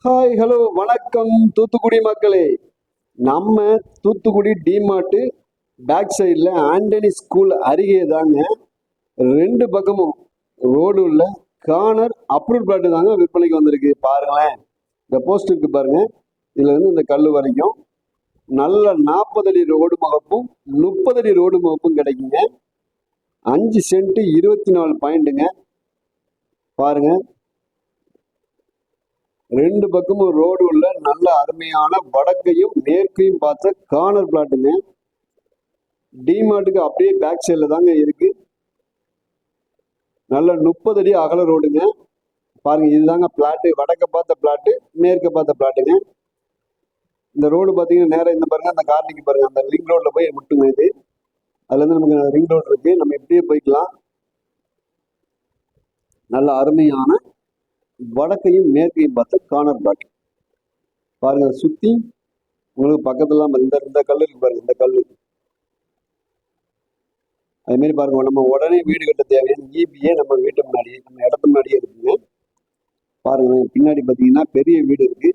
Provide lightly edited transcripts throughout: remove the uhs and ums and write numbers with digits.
Hi hello வணக்கம் தூத்துக்குடி மக்களே. நம்ம தூத்துக்குடி டிமார்ட்டு பேக் சைடில் ஆண்டனி ஸ்கூல் அருகே தாங்க ரெண்டு பக்கமும் ரோடு உள்ள கார்னர் அப்ரூவ் பிளாட்டு தாங்க விற்பனைக்கு வந்திருக்கு. பாருங்களேன், இந்த போஸ்ட் இருக்கு பாருங்க, இதுல இருந்து இந்த கல் வரைக்கும் நல்ல 40 அடி ரோடு முகப்பும் 30 அடி ரோடு முகப்பும் கிடைக்குங்க. 5 சென்ட் 24 பாயிண்ட்டுங்க. பாருங்க, ரெண்டு பக்கமும் ரோடு உள்ள நல்ல அருமையான வடக்கையும் மேற்கையும் பார்த்த கார்னர் பிளாட்டுங்க. டிமார்ட்டுக்கு அப்படியே பேக் சைடில் தாங்க இருக்கு. நல்ல 30 அடி அகல ரோடுங்க. பாருங்க, இதுதாங்க பிளாட்டு. வடக்க பார்த்த பிளாட்டு, மேற்க பார்த்த பிளாட்டுங்க. இந்த ரோடு பார்த்தீங்கன்னா நேரம் இந்த பாருங்க, அந்த கார்னிக்கு பாருங்க, அந்த ரிங் ரோட்ல போய் முட்டுங்க. இது அதுல இருந்து நமக்கு ரிங் ரோடு இருக்கு, நம்ம இப்படியே போய்க்கலாம். நல்ல அருமையான வடக்கையும் மேற்கையும் பார்த்த கார்னர் பிளாட். பாருங்க, சுத்தி உங்களுக்கு பக்கத்துல இந்த கல்லு இருக்கு பாருங்க, இந்த கல்லு. அது மாதிரி பாருங்க, நம்ம உடனே வீடு கட்ட தேவையான ஈபியே நம்ம வீட்டு முன்னாடி, நம்ம இடத்து முன்னாடியே இருக்குங்க. பாருங்க, பின்னாடி பாத்தீங்கன்னா பெரிய வீடு இருக்கு.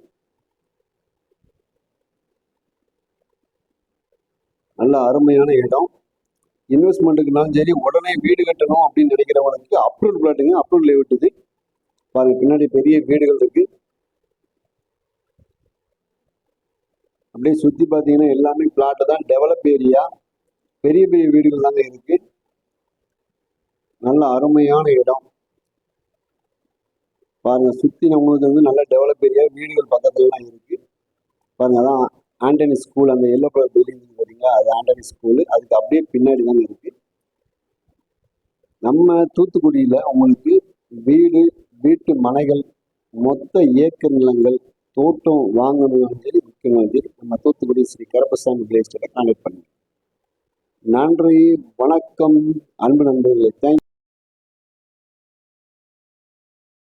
நல்ல அருமையான இடம். இன்வெஸ்ட்மெண்ட்டுக்குனாலும் சரி, உடனே வீடு கட்டணும் அப்படின்னு நினைக்கிறவங்களுக்கு அப்ரூவல் பிளாட்டுங்க, அப்ரூவல் லேஅவுட். பாருங்க, பின்னாடி பெரிய வீடுகள் இருக்கு. அப்படியே சுத்தி பாத்தீங்கன்னா எல்லாமே பிளாட் தான், டெவலப் ஏரியா, பெரிய பெரிய வீடுகள் தாங்க இருக்கு. நல்ல அருமையான இடம். பாருங்க, சுத்தி நம்மளுக்கு வந்து நல்ல டெவலப் ஏரியா, வீடுகள் பக்கத்துலலாம் இருக்கு. பாருங்க, அதான் ஆண்டனி ஸ்கூல், அந்த எல்லோ கலர் பில்டிங் பார்த்தீங்களா, அது ஆண்டனி ஸ்கூலு. அதுக்கு அப்படியே பின்னாடி தாங்க இருக்கு. நம்ம தூத்துக்குடியில உங்களுக்கு வீடு, வீட்டு மனைகள், மொத்த ஏக்கர் நிலங்கள், தோட்டம் வாங்கணும் சரி, விற்கணும் சரி, நம்ம தூத்துக்குடி ஸ்ரீ கருப்பசாமி ரியல் எஸ்டேட்டை கான்டாக்ட் பண்ணுங்க. நன்றி, வணக்கம், அன்பு நண்பர்களே. தேங்க்யூ.